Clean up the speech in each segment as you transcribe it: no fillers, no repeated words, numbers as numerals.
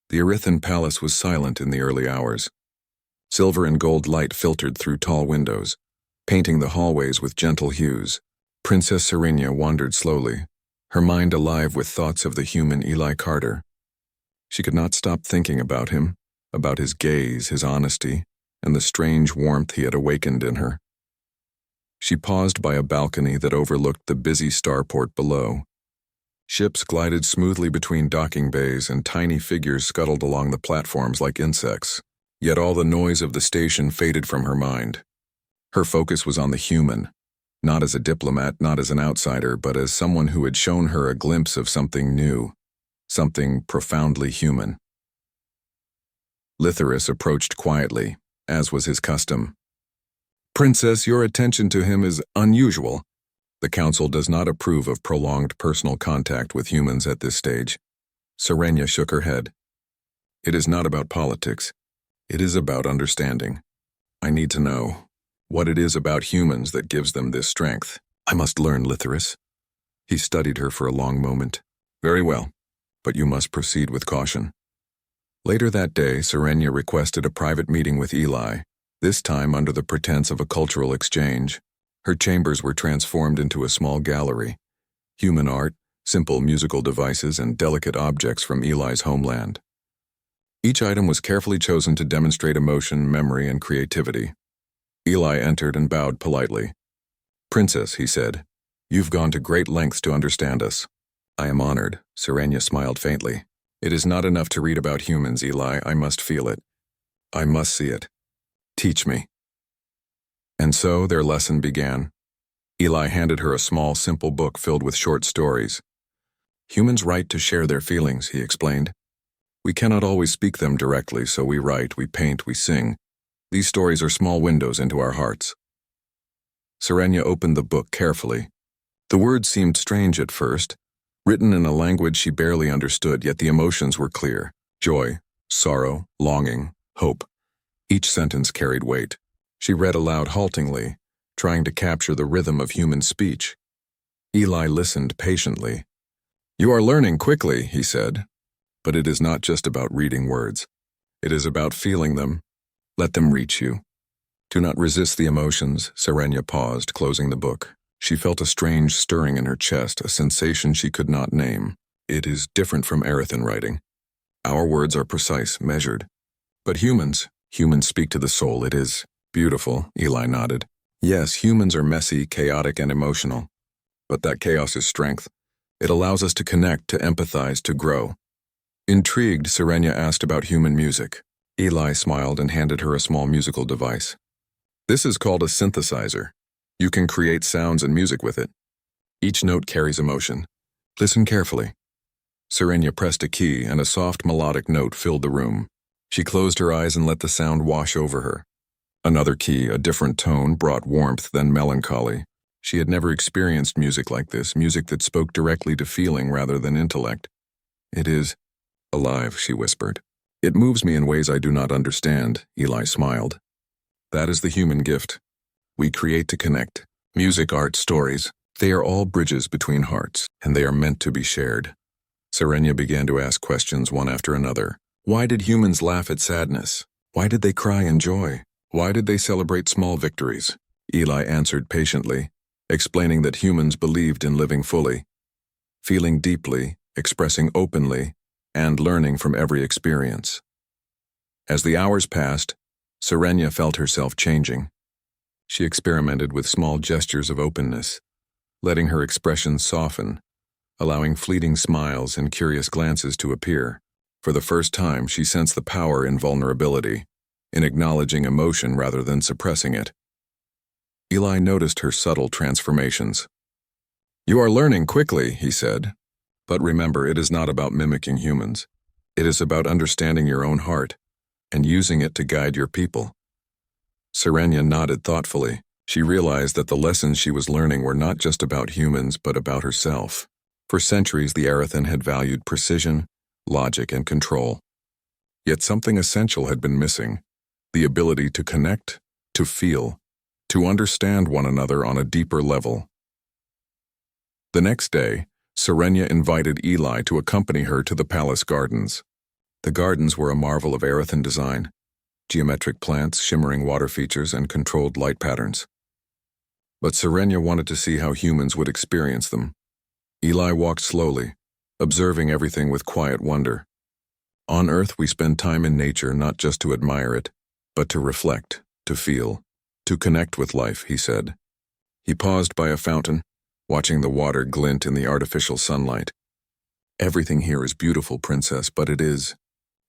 The Erythan Palace was silent in the early hours. Silver and gold light filtered through tall windows, painting the hallways with gentle hues. Princess Serenia wandered slowly, her mind alive with thoughts of the human Eli Carter. She could not stop thinking about him, about his gaze, his honesty, and the strange warmth he had awakened in her. She paused by a balcony that overlooked the busy starport below. Ships glided smoothly between docking bays and tiny figures scuttled along the platforms like insects. Yet all the noise of the station faded from her mind. Her focus was on the human, not as a diplomat, not as an outsider, but as someone who had shown her a glimpse of something new, something profoundly human. Litharus approached quietly, as was his custom. "Princess, your attention to him is unusual. The Council does not approve of prolonged personal contact with humans at this stage." Serenia shook her head. "It is not about politics. It is about understanding. I need to know what it is about humans that gives them this strength. I must learn, Litharus." He studied her for a long moment. "Very well, but you must proceed with caution." Later that day, Serenia requested a private meeting with Eli, this time under the pretense of a cultural exchange. Her chambers were transformed into a small gallery. Human art, simple musical devices, and delicate objects from Eli's homeland. Each item was carefully chosen to demonstrate emotion, memory, and creativity. Eli entered and bowed politely. "Princess," he said, "you've gone to great lengths to understand us." "I am honored," Serenia smiled faintly. "It is not enough to read about humans, Eli. I must feel it. I must see it. Teach me." And so their lesson began. Eli handed her a small, simple book filled with short stories. "Humans write to share their feelings," he explained. "We cannot always speak them directly, so we write, we paint, we sing. These stories are small windows into our hearts." Serenia opened the book carefully. The words seemed strange at first, written in a language she barely understood, yet the emotions were clear. Joy, sorrow, longing, hope. Each sentence carried weight. She read aloud haltingly, trying to capture the rhythm of human speech. Eli listened patiently. "You are learning quickly," he said. "But it is not just about reading words. It is about feeling them. Let them reach you. Do not resist the emotions." Serenia paused, closing the book. She felt a strange stirring in her chest, a sensation she could not name. "It is different from Erythan writing. Our words are precise, measured. But humans speak to the soul. It is beautiful," Eli nodded. "Yes, humans are messy, chaotic, and emotional. But that chaos is strength. It allows us to connect, to empathize, to grow." Intrigued, Serenia asked about human music. Eli smiled and handed her a small musical device. "This is called a synthesizer. You can create sounds and music with it. Each note carries emotion. Listen carefully." Serenia pressed a key, and a soft melodic note filled the room. She closed her eyes and let the sound wash over her. Another key, a different tone, brought warmth, then melancholy. She had never experienced music like this, music that spoke directly to feeling rather than intellect. "It is alive," she whispered. "It moves me in ways I do not understand," Eli smiled. "That is the human gift. We create to connect. Music, art, stories, they are all bridges between hearts, and they are meant to be shared." Serenia began to ask questions one after another. Why did humans laugh at sadness? Why did they cry in joy? Why did they celebrate small victories? Eli answered patiently, explaining that humans believed in living fully, feeling deeply, expressing openly, and learning from every experience. As the hours passed, Serenia felt herself changing. She experimented with small gestures of openness, letting her expressions soften, allowing fleeting smiles and curious glances to appear. For the first time, she sensed the power in vulnerability, in acknowledging emotion rather than suppressing it. Eli noticed her subtle transformations. "You are learning quickly," he said. "But remember, it is not about mimicking humans. It is about understanding your own heart and using it to guide your people." Serenia nodded thoughtfully. She realized that the lessons she was learning were not just about humans, but about herself. For centuries, the Erythan had valued precision, logic, and control. Yet something essential had been missing: the ability to connect, to feel, to understand one another on a deeper level. The next day, Serenia invited Eli to accompany her to the palace gardens. The gardens were a marvel of Aerothan design, geometric plants, shimmering water features, and controlled light patterns. But Serenia wanted to see how humans would experience them. Eli walked slowly, observing everything with quiet wonder. On Earth, we spend time in nature not just to admire it, but to reflect, to feel, to connect with life, he said. He paused by a fountain, watching the water glint in the artificial sunlight. Everything here is beautiful, Princess, but it is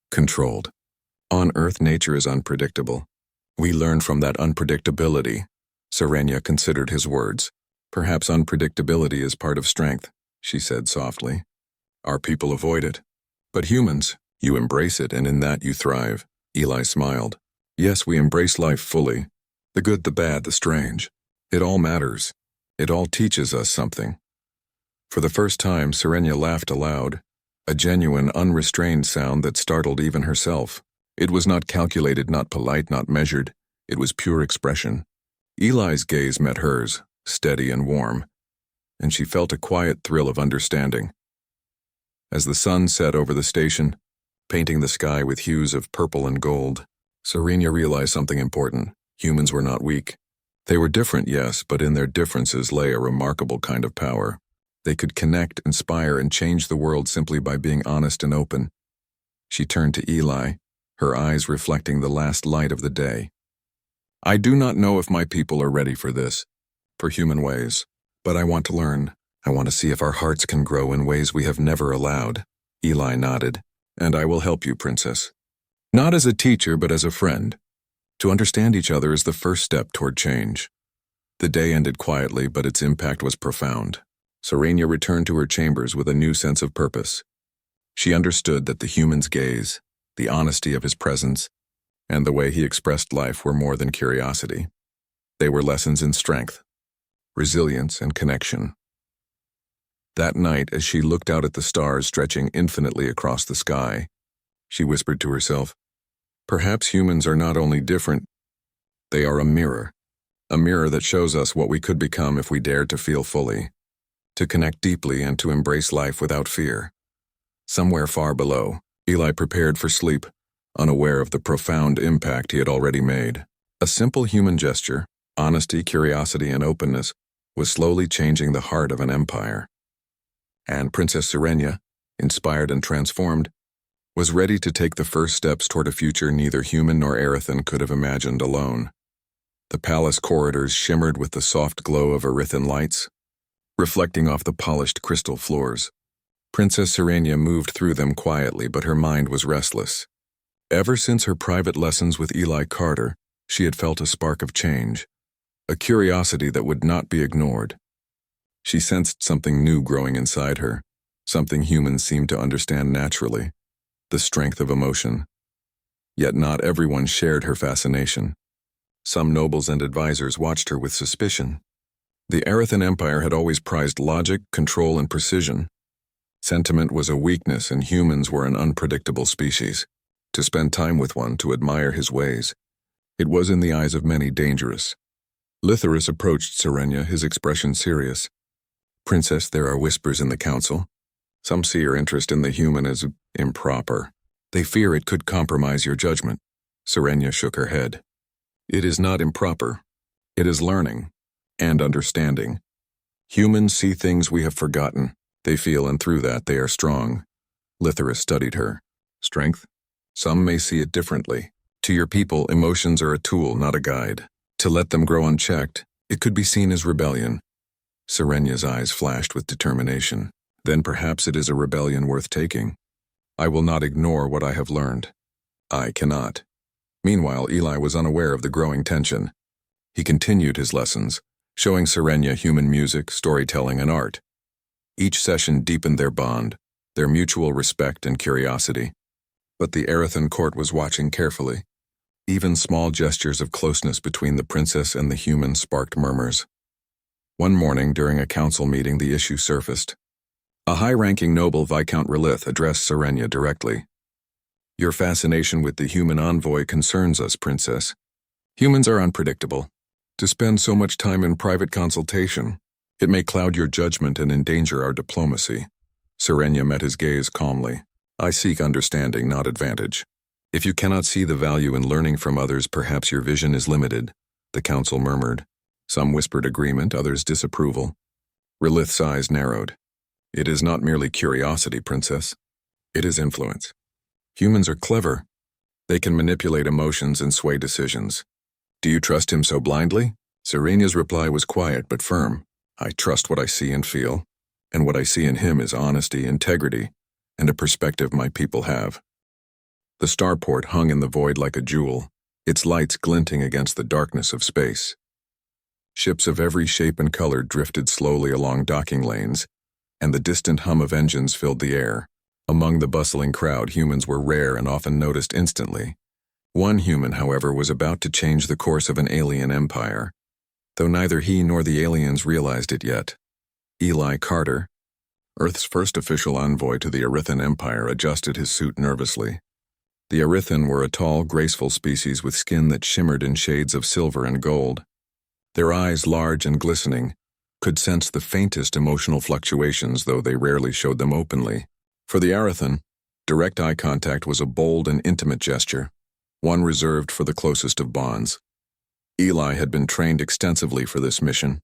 controlled. On Earth, nature is unpredictable. We learn from that unpredictability. Serenia considered his words. Perhaps unpredictability is part of strength, she said softly. Our people avoid it. But humans, you embrace it, and in that you thrive. Eli smiled. Yes, we embrace life fully. The good, the bad, the strange. It all matters. It all teaches us something. For the first time, Serenia laughed aloud, a genuine, unrestrained sound that startled even herself. It was not calculated, not polite, not measured. It was pure expression. Eli's gaze met hers, steady and warm, and she felt a quiet thrill of understanding. As the sun set over the station, painting the sky with hues of purple and gold, Serenia realized something important. Humans were not weak. They were different, yes, but in their differences lay a remarkable kind of power. They could connect, inspire, and change the world simply by being honest and open. She turned to Eli, her eyes reflecting the last light of the day. I do not know if my people are ready for this, for human ways, but I want to learn. I want to see if our hearts can grow in ways we have never allowed. Eli nodded. And I will help you, Princess. Not as a teacher, but as a friend. To understand each other is the first step toward change. The day ended quietly, but its impact was profound. Serenia returned to her chambers with a new sense of purpose. She understood that the human's gaze, the honesty of his presence, and the way he expressed life were more than curiosity. They were lessons in strength, resilience, and connection. That night, as she looked out at the stars stretching infinitely across the sky, she whispered to herself, perhaps humans are not only different, they are a mirror that shows us what we could become if we dared to feel fully, to connect deeply and to embrace life without fear. Somewhere far below, Eli prepared for sleep, unaware of the profound impact he had already made. A simple human gesture, honesty, curiosity, and openness, was slowly changing the heart of an empire. And Princess Serenia, inspired and transformed, was ready to take the first steps toward a future neither human nor Aerothan could have imagined alone. The palace corridors shimmered with the soft glow of Aerothan lights, reflecting off the polished crystal floors. Princess Serenia moved through them quietly, but her mind was restless. Ever since her private lessons with Eli Carter, she had felt a spark of change, a curiosity that would not be ignored. She sensed something new growing inside her, something humans seemed to understand naturally, the strength of emotion. Yet not everyone shared her fascination. Some nobles and advisors watched her with suspicion. The Aerothan Empire had always prized logic, control, and precision. Sentiment was a weakness, and humans were an unpredictable species. To spend time with one, to admire his ways, it was in the eyes of many dangerous. Litharus approached Serenia, his expression serious. Princess, there are whispers in the council. Some see your interest in the human as improper. They fear it could compromise your judgment. Serenia shook her head. It is not improper. It is learning and understanding. Humans see things we have forgotten. They feel, and through that they are strong. Litharus studied her. Strength? Some may see it differently. To your people, emotions are a tool, not a guide. To let them grow unchecked, it could be seen as rebellion. Serenia's eyes flashed with determination. Then perhaps it is a rebellion worth taking. I will not ignore what I have learned. I cannot. Meanwhile, Eli was unaware of the growing tension. He continued his lessons, showing Serenia human music, storytelling, and art. Each session deepened their bond, their mutual respect and curiosity. But the Aerothan court was watching carefully. Even small gestures of closeness between the princess and the human sparked murmurs. One morning, during a council meeting, the issue surfaced. A high-ranking noble, Viscount Relith, addressed Serenia directly. Your fascination with the human envoy concerns us, Princess. Humans are unpredictable. To spend so much time in private consultation, it may cloud your judgment and endanger our diplomacy. Serenia met his gaze calmly. I seek understanding, not advantage. If you cannot see the value in learning from others, perhaps your vision is limited, the council murmured. Some whispered agreement, others disapproval. Relith's eyes narrowed. It is not merely curiosity, Princess. It is influence. Humans are clever. They can manipulate emotions and sway decisions. Do you trust him so blindly? Serena's reply was quiet but firm. I trust what I see and feel, and what I see in him is honesty, integrity, and a perspective my people have. The starport hung in the void like a jewel, its lights glinting against the darkness of space. Ships of every shape and color drifted slowly along docking lanes, and the distant hum of engines filled the air. Among the bustling crowd, humans were rare and often noticed instantly. One human, however, was about to change the course of an alien empire, though neither he nor the aliens realized it yet. Eli Carter, Earth's first official envoy to the Arithan Empire, adjusted his suit nervously. The Arithan were a tall, graceful species with skin that shimmered in shades of silver and gold. Their eyes, large and glistening, could sense the faintest emotional fluctuations, though they rarely showed them openly. For the Arithan, direct eye contact was a bold and intimate gesture, one reserved for the closest of bonds. Eli had been trained extensively for this mission.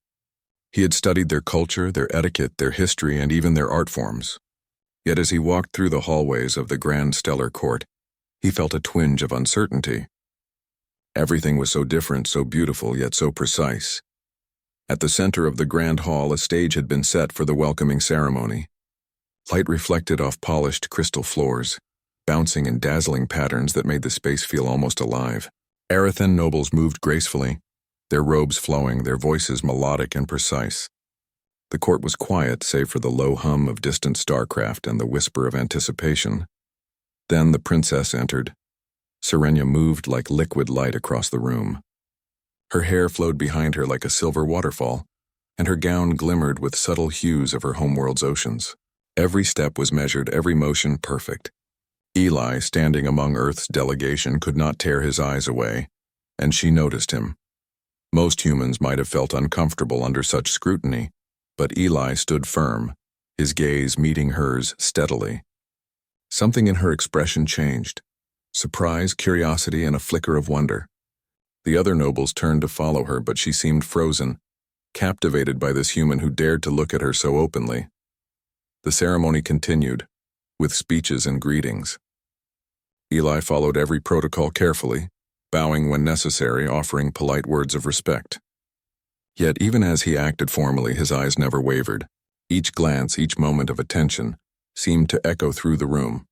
He had studied their culture, their etiquette, their history, and even their art forms. Yet as he walked through the hallways of the Grand Stellar Court, he felt a twinge of uncertainty. Everything was so different, so beautiful, yet so precise. At the center of the grand hall, a stage had been set for the welcoming ceremony. Light reflected off polished crystal floors, bouncing in dazzling patterns that made the space feel almost alive. Arithan nobles moved gracefully, their robes flowing, their voices melodic and precise. The court was quiet, save for the low hum of distant starcraft and the whisper of anticipation. Then the princess entered. Serena moved like liquid light across the room. Her hair flowed behind her like a silver waterfall, and her gown glimmered with subtle hues of her homeworld's oceans. Every step was measured, every motion perfect. Eli, standing among Earth's delegation, could not tear his eyes away, and she noticed him. Most humans might have felt uncomfortable under such scrutiny, but Eli stood firm, his gaze meeting hers steadily. Something in her expression changed. Surprise, curiosity, and a flicker of wonder. The other nobles turned to follow her, but she seemed frozen, captivated by this human who dared to look at her so openly. The ceremony continued, with speeches and greetings. Eli followed every protocol carefully, bowing when necessary, offering polite words of respect. Yet even as he acted formally, his eyes never wavered. Each glance, each moment of attention, seemed to echo through the room,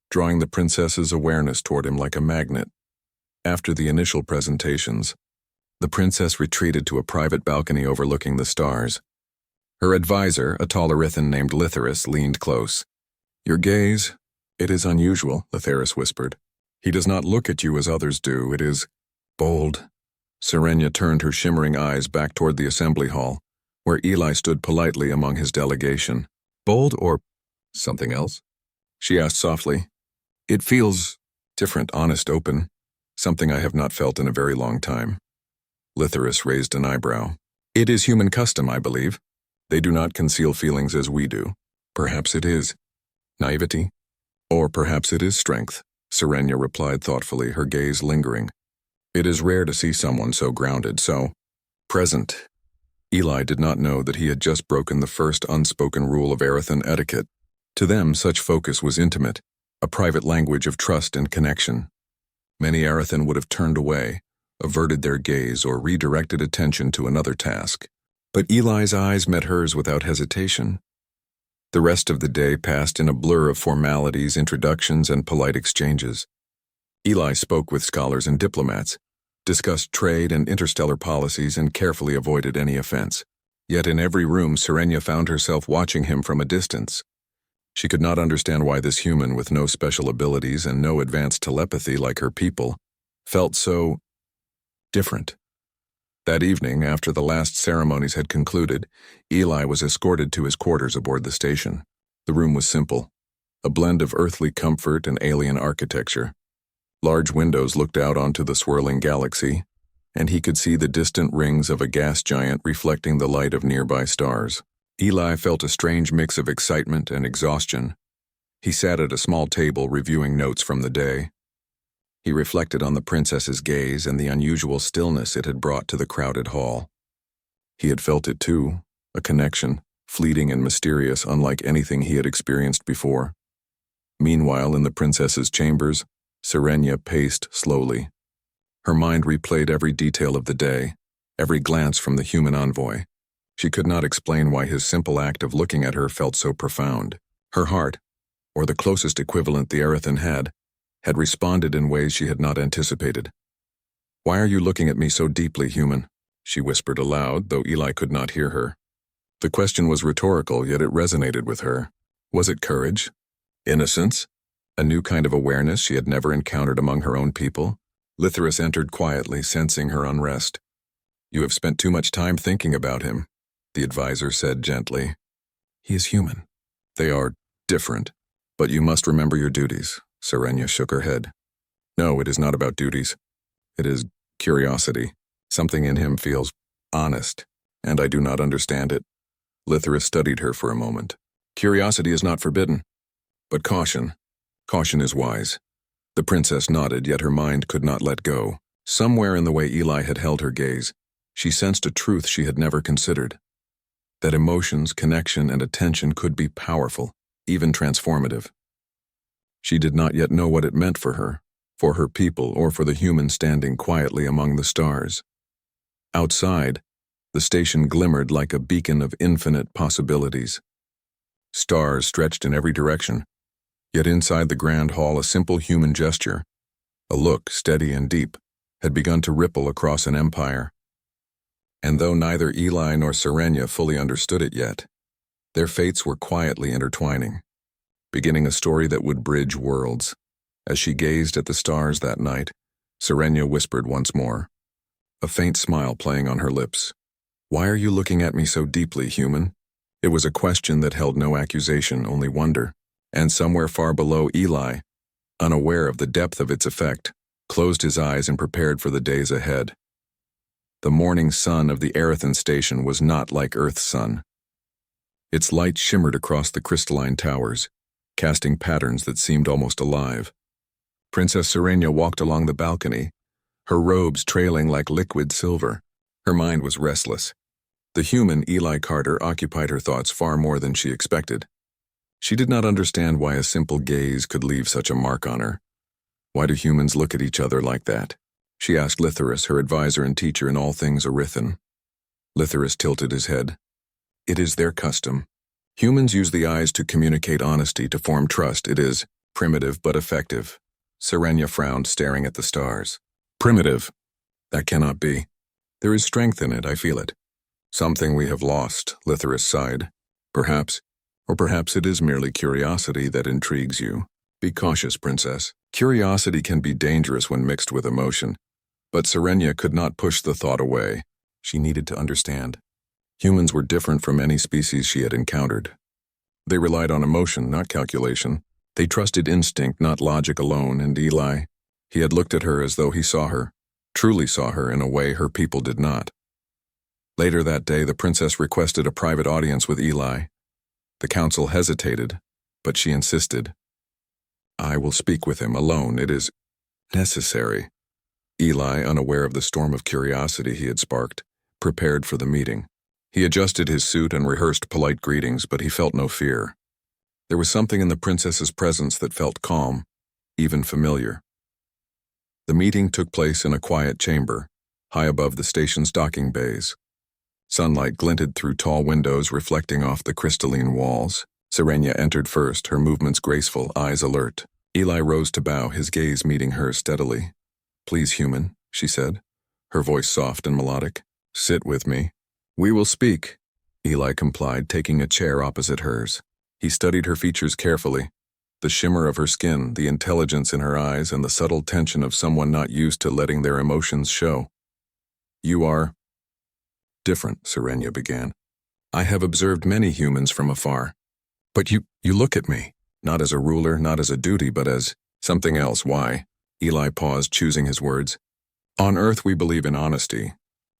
drawing the princess's awareness toward him like a magnet. After the initial presentations, the princess retreated to a private balcony overlooking the stars. Her advisor, a tall Arithan named Litherus, leaned close. Your gaze, it is unusual, Litherus whispered. He does not look at you as others do. It is bold. Serena turned her shimmering eyes back toward the assembly hall, where Eli stood politely among his delegation. Bold or something else? She asked softly. It feels different, honest, open, something I have not felt in a very long time. Litherus raised an eyebrow. It is human custom, I believe. They do not conceal feelings as we do. Perhaps it is naivety, or perhaps it is strength, Serena replied thoughtfully, her gaze lingering. It is rare to see someone so grounded, so present. Eli did not know that he had just broken the first unspoken rule of Arithan etiquette. To them, such focus was intimate, a private language of trust and connection. Many Arithan would have turned away, averted their gaze, or redirected attention to another task. But Eli's eyes met hers without hesitation. The rest of the day passed in a blur of formalities, introductions, and polite exchanges. Eli spoke with scholars and diplomats, discussed trade and interstellar policies, and carefully avoided any offense. Yet in every room, Serena found herself watching him from a distance. She could not understand why this human with no special abilities and no advanced telepathy like her people felt so different. That evening, after the last ceremonies had concluded, Eli was escorted to his quarters aboard the station. The room was simple, a blend of earthly comfort and alien architecture. Large windows looked out onto the swirling galaxy, and he could see the distant rings of a gas giant reflecting the light of nearby stars. Eli felt a strange mix of excitement and exhaustion. He sat at a small table reviewing notes from the day. He reflected on the princess's gaze and the unusual stillness it had brought to the crowded hall. He had felt it too, a connection, fleeting and mysterious, unlike anything he had experienced before. Meanwhile, in the princess's chambers, Serenia paced slowly. Her mind replayed every detail of the day, every glance from the human envoy. She could not explain why his simple act of looking at her felt so profound. Her heart, or the closest equivalent the Erethan had responded in ways she had not anticipated. "Why are you looking at me so deeply, human?" she whispered aloud, though Eli could not hear her. The question was rhetorical, yet it resonated with her. Was it courage? Innocence? A new kind of awareness she had never encountered among her own people? Lytherus entered quietly, sensing her unrest. "You have spent too much time thinking about him," the advisor said gently. "He is human. They are different. But you must remember your duties." Serenia shook her head. "No, it is not about duties. It is curiosity. Something in him feels honest, and I do not understand it." Lytherus studied her for a moment. "Curiosity is not forbidden, but caution is wise." The princess nodded, yet her mind could not let go. Somewhere in the way Eli had held her gaze, she sensed a truth she had never considered. That emotions, connection, and attention could be powerful, even transformative. She did not yet know what it meant for her people, or for the human standing quietly among the stars. Outside, the station glimmered like a beacon of infinite possibilities. Stars stretched in every direction, yet inside the grand hall a simple human gesture, a look steady and deep, had begun to ripple across an empire. And though neither Eli nor Serenia fully understood it yet, their fates were quietly intertwining, beginning a story that would bridge worlds. As she gazed at the stars that night, Serenia whispered once more, a faint smile playing on her lips. "Why are you looking at me so deeply, human?" It was a question that held no accusation, only wonder. And somewhere far below, Eli, unaware of the depth of its effect, closed his eyes and prepared for the days ahead. The morning sun of the Erethan station was not like Earth's sun. Its light shimmered across the crystalline towers, casting patterns that seemed almost alive. Princess Serenia walked along the balcony, her robes trailing like liquid silver. Her mind was restless. The human Eli Carter occupied her thoughts far more than she expected. She did not understand why a simple gaze could leave such a mark on her. Why do humans look at each other like that? She asked Lytherus, her advisor and teacher in all things Erethan. Lytherus tilted his head. "It is their custom. Humans use the eyes to communicate honesty, to form trust. It is primitive but effective." Serenia frowned, staring at the stars. "Primitive? That cannot be. There is strength in it, I feel it." "Something we have lost," Lytherus sighed. "Perhaps, or perhaps it is merely curiosity that intrigues you. Be cautious, princess. Curiosity can be dangerous when mixed with emotion." But Serenia could not push the thought away. She needed to understand. Humans were different from any species she had encountered. They relied on emotion, not calculation. They trusted instinct, not logic alone, and Eli, he had looked at her as though he saw her, truly saw her in a way her people did not. Later that day, the princess requested a private audience with Eli. The council hesitated, but she insisted. "I will speak with him alone. It is necessary." Eli, unaware of the storm of curiosity he had sparked, prepared for the meeting. He adjusted his suit and rehearsed polite greetings, but he felt no fear. There was something in the princess's presence that felt calm, even familiar. The meeting took place in a quiet chamber, high above the station's docking bays. Sunlight glinted through tall windows, reflecting off the crystalline walls. Serenia entered first, her movements graceful, eyes alert. Eli rose to bow, his gaze meeting hers steadily. "Please, human," she said, her voice soft and melodic. "Sit with me." "We will speak," Eli complied, taking a chair opposite hers. He studied her features carefully, the shimmer of her skin, the intelligence in her eyes, and the subtle tension of someone not used to letting their emotions show. "You are different," Serenia began. "I have observed many humans from afar. But you look at me, not as a ruler, not as a duty, but as something else. Why?" Eli paused, choosing his words. "On Earth we believe in honesty.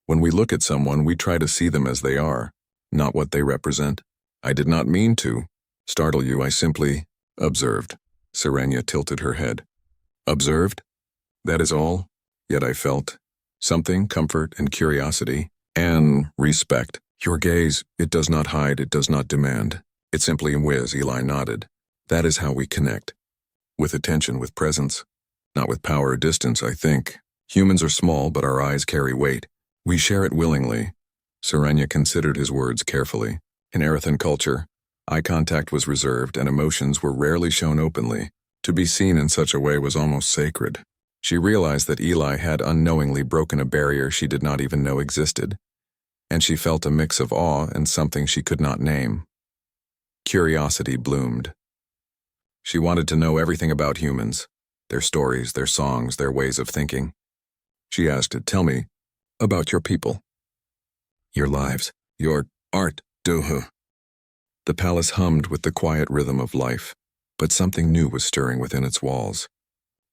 When we look at someone, we try to see them as they are, not what they represent. I did not mean to startle you. I simply Observed. Serenia tilted her head. Observed? That is all? Yet I felt something, comfort and curiosity, and respect. Your gaze, it does not hide, it does not demand. It simply whiz, Eli nodded. That is how we connect. With attention, with presence. Not with power or distance, I think. Humans are small, but our eyes carry weight. We share it willingly. Serenia considered his words carefully. In Erethan culture, eye contact was reserved and emotions were rarely shown openly. To be seen in such a way was almost sacred. She realized that Eli had unknowingly broken a barrier she did not even know existed, and she felt a mix of awe and something she could not name. Curiosity bloomed. She wanted to know everything about humans, their stories, their songs, their ways of thinking. She asked, "Tell me about your people. Your lives, your art, Dohu." The palace hummed with the quiet rhythm of life, but something new was stirring within its walls.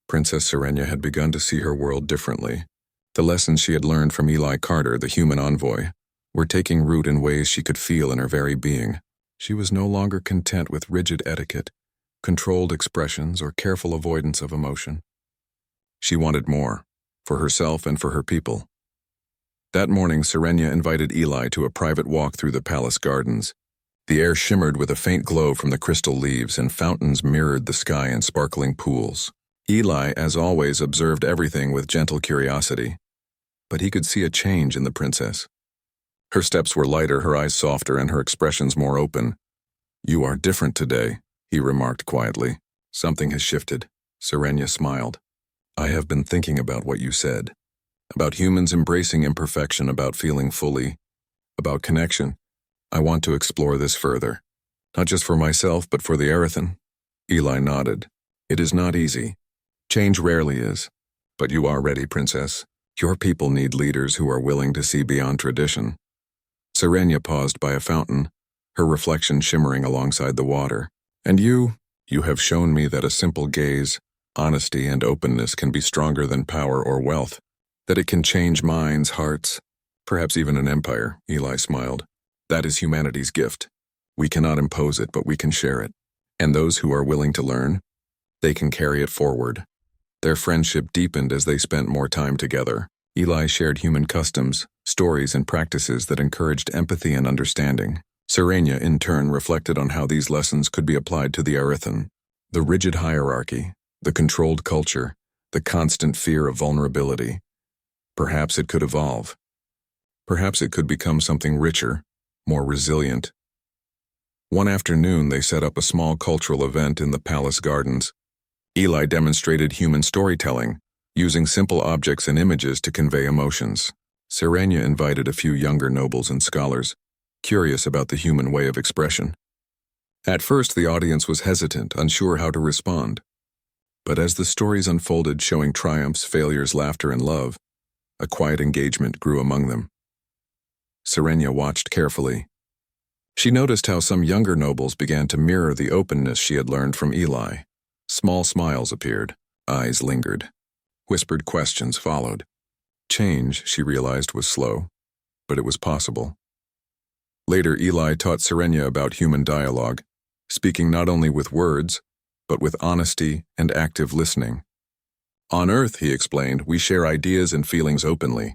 Princess Serenia had begun to see her world differently. The lessons she had learned from Eli Carter, the human envoy, were taking root in ways she could feel in her very being. She was no longer content with rigid etiquette, controlled expressions, or careful avoidance of emotion. She wanted more, for herself and for her people. That morning, Serenia invited Eli to a private walk through the palace gardens. The air shimmered with a faint glow from the crystal leaves, and fountains mirrored the sky in sparkling pools. Eli, as always, observed everything with gentle curiosity, but he could see a change in the princess. Her steps were lighter, her eyes softer, and her expressions more open. "You are different today," he remarked quietly. "Something has shifted." Serenia smiled. "I have been thinking about what you said. About humans embracing imperfection, about feeling fully, about connection. I want to explore this further. Not just for myself, but for the Erethan." Eli nodded. "It is not easy. Change rarely is. But you are ready, Princess. Your people need leaders who are willing to see beyond tradition." Serenia paused by a fountain, her reflection shimmering alongside the water. "And you have shown me that a simple gaze, honesty, and openness can be stronger than power or wealth. That it can change minds, hearts, perhaps even an empire," Eli smiled. "That is humanity's gift. We cannot impose it, but we can share it. And those who are willing to learn, they can carry it forward." Their friendship deepened as they spent more time together. Eli shared human customs, stories, and practices that encouraged empathy and understanding. Serenia, in turn, reflected on how these lessons could be applied to the Erethan. The rigid hierarchy, the controlled culture, the constant fear of vulnerability. Perhaps it could evolve. Perhaps it could become something richer, more resilient. One afternoon, they set up a small cultural event in the palace gardens. Eli demonstrated human storytelling, using simple objects and images to convey emotions. Serenia invited a few younger nobles and scholars, curious about the human way of expression. At first, the audience was hesitant, unsure how to respond. But as the stories unfolded, showing triumphs, failures, laughter, and love, a quiet engagement grew among them. Serenia watched carefully. She noticed how some younger nobles began to mirror the openness she had learned from Eli. Small smiles appeared, eyes lingered. Whispered questions followed. Change, she realized, was slow, but it was possible. Later, Eli taught Serenia about human dialogue, speaking not only with words, but with honesty and active listening. "On Earth," he explained, "we share ideas and feelings openly.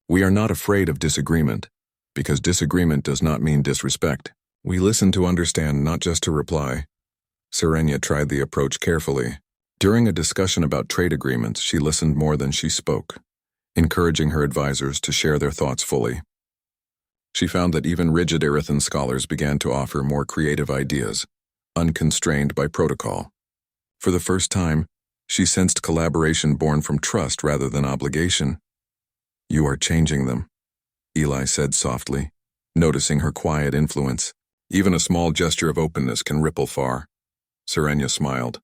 We are not afraid of disagreement, because disagreement does not mean disrespect. We listen to understand, not just to reply." Serenia tried the approach carefully. During a discussion about trade agreements, she listened more than she spoke, encouraging her advisors to share their thoughts fully. She found that even rigid Erethan scholars began to offer more creative ideas, unconstrained by protocol. For the first time, she sensed collaboration born from trust rather than obligation. "You are changing them," Eli said softly, noticing her quiet influence. "Even a small gesture of openness can ripple far." Serenia smiled.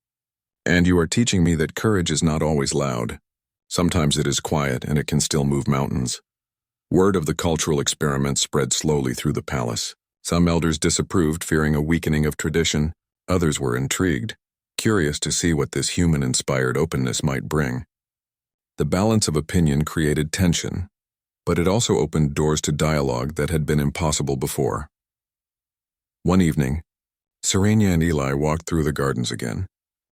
"And you are teaching me that courage is not always loud. Sometimes it is quiet, and it can still move mountains." Word of the cultural experiment spread slowly through the palace. Some elders disapproved, fearing a weakening of tradition. Others were intrigued, curious to see what this human-inspired openness might bring. The balance of opinion created tension, but it also opened doors to dialogue that had been impossible before. One evening, Serenia and Eli walked through the gardens again,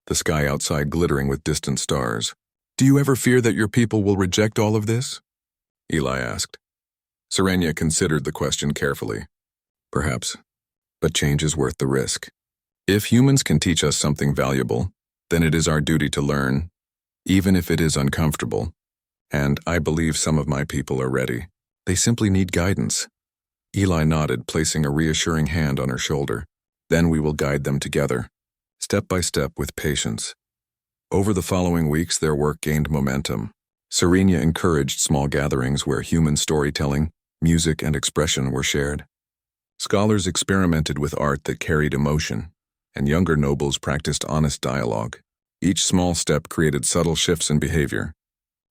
the sky outside glittering with distant stars. "Do you ever fear that your people will reject all of this?" Eli asked. Serenia considered the question carefully. "Perhaps, but change is worth the risk. If humans can teach us something valuable, then it is our duty to learn, even if it is uncomfortable. And I believe some of my people are ready. They simply need guidance." Eli nodded, placing a reassuring hand on her shoulder. "Then we will guide them together, step by step with patience." Over the following weeks, their work gained momentum. Serenia encouraged small gatherings where human storytelling, music, and expression were shared. Scholars experimented with art that carried emotion, and younger nobles practiced honest dialogue. Each small step created subtle shifts in behavior.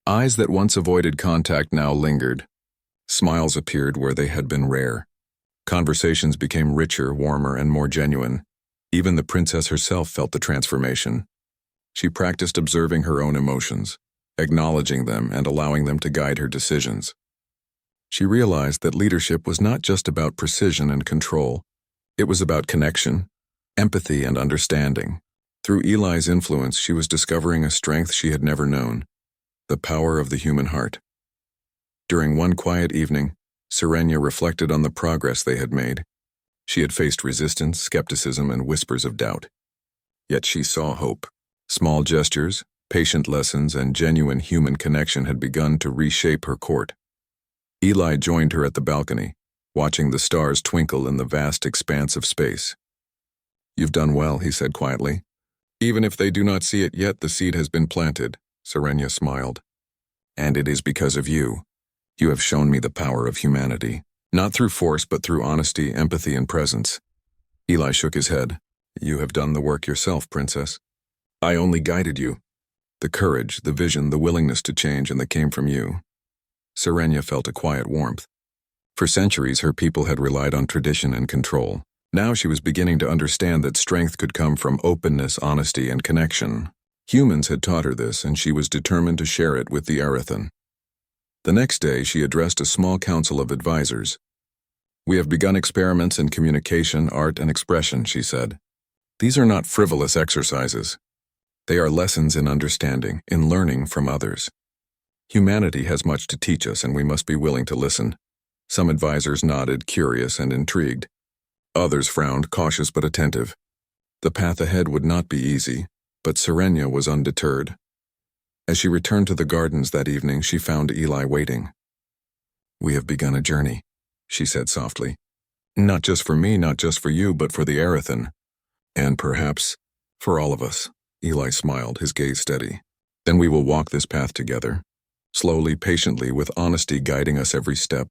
Eyes that once avoided contact now lingered. Smiles appeared where they had been rare. Conversations became richer, warmer, and more genuine. Even the princess herself felt the transformation. She practiced observing her own emotions, acknowledging them and allowing them to guide her decisions. She realized that leadership was not just about precision and control. It was about connection, empathy, and understanding. Through Eli's influence, she was discovering a strength she had never known: the power of the human heart. During one quiet evening, Serenia reflected on the progress they had made. She had faced resistance, skepticism, and whispers of doubt. Yet she saw hope. Small gestures, patient lessons, and genuine human connection had begun to reshape her court. Eli joined her at the balcony, watching the stars twinkle in the vast expanse of space. "You've done well," he said quietly. "Even if they do not see it yet, the seed has been planted," Serenia smiled. "And it is because of you. You have shown me the power of humanity, not through force but through honesty, empathy, and presence." Eli shook his head. "You have done the work yourself, Princess. I only guided you. The courage, the vision, the willingness to change, and that came from you." Serenia felt a quiet warmth. For centuries, her people had relied on tradition and control. Now she was beginning to understand that strength could come from openness, honesty, and connection. Humans had taught her this, and she was determined to share it with the Arathan. The next day, she addressed a small council of advisors. "We have begun experiments in communication, art, and expression," she said. "These are not frivolous exercises. They are lessons in understanding, in learning from others. Humanity has much to teach us, and we must be willing to listen." Some advisors nodded, curious and intrigued. Others frowned, cautious but attentive. The path ahead would not be easy, but Serenia was undeterred. As she returned to the gardens that evening, she found Eli waiting. "We have begun a journey," she said softly. "Not just for me, not just for you, but for the Arathan. And perhaps for all of us." Eli smiled, his gaze steady. "Then we will walk this path together, slowly, patiently, with honesty guiding us every step."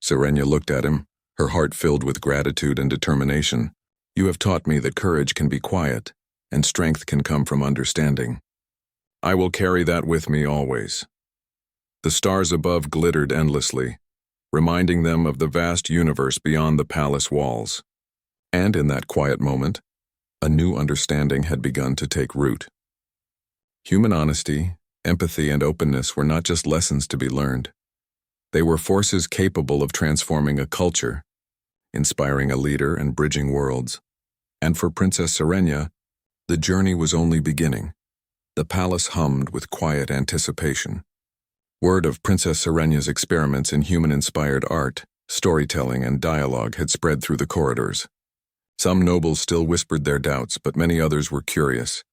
Serenia looked at him, her heart filled with gratitude and determination. "You have taught me that courage can be quiet, and strength can come from understanding. I will carry that with me always." The stars above glittered endlessly, reminding them of the vast universe beyond the palace walls. And in that quiet moment, a new understanding had begun to take root. Human honesty, empathy, and openness were not just lessons to be learned. They were forces capable of transforming a culture, inspiring a leader, and bridging worlds. And for Princess Serenia, the journey was only beginning. The palace hummed with quiet anticipation. Word of Princess Serenia's experiments in human-inspired art, storytelling, and dialogue had spread through the corridors. Some nobles still whispered their doubts, but many others were curious,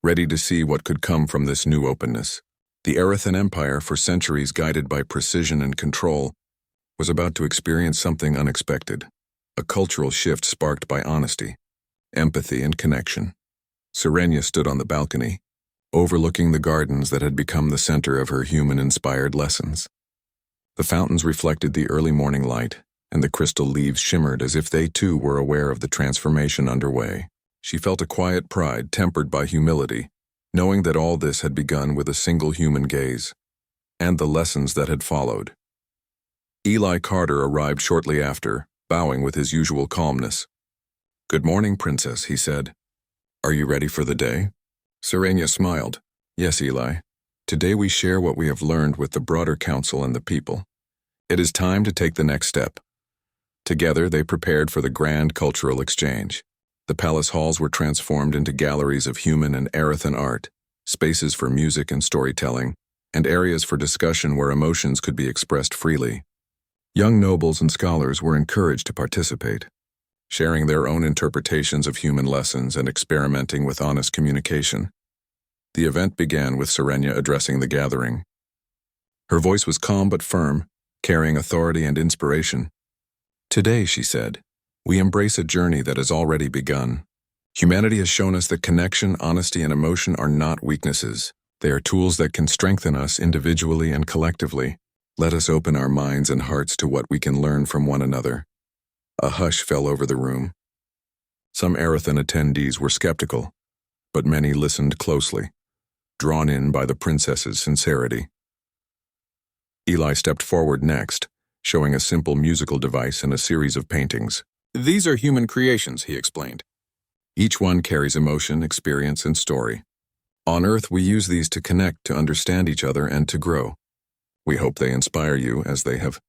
ready to see what could come from this new openness. The Arathan Empire, for centuries guided by precision and control, was about to experience something unexpected, a cultural shift sparked by honesty, empathy, and connection. Serenia stood on the balcony, overlooking the gardens that had become the center of her human-inspired lessons. The fountains reflected the early morning light, and the crystal leaves shimmered as if they too were aware of the transformation underway. She felt a quiet pride tempered by humility, knowing that all this had begun with a single human gaze, and the lessons that had followed. Eli Carter arrived shortly after, bowing with his usual calmness. "Good morning, Princess," he said. "Are you ready for the day?" Serenia smiled. "Yes, Eli. Today we share what we have learned with the broader council and the people. It is time to take the next step." Together they prepared for the grand cultural exchange. The palace halls were transformed into galleries of human and Arathan art, spaces for music and storytelling, and areas for discussion where emotions could be expressed freely. Young nobles and scholars were encouraged to participate, sharing their own interpretations of human lessons and experimenting with honest communication. The event began with Serenia addressing the gathering. Her voice was calm but firm, carrying authority and inspiration. "Today," she said, "we embrace a journey that has already begun. Humanity has shown us that connection, honesty, and emotion are not weaknesses. They are tools that can strengthen us individually and collectively. Let us open our minds and hearts to what we can learn from one another." A hush fell over the room. Some Arathan attendees were skeptical, but many listened closely, drawn in by the princess's sincerity. Eli stepped forward next, showing a simple musical device and a series of paintings. "These are human creations," he explained. "Each one carries emotion, experience, and story. On Earth, we use these to connect, to understand each other, and to grow. We hope they inspire you as they have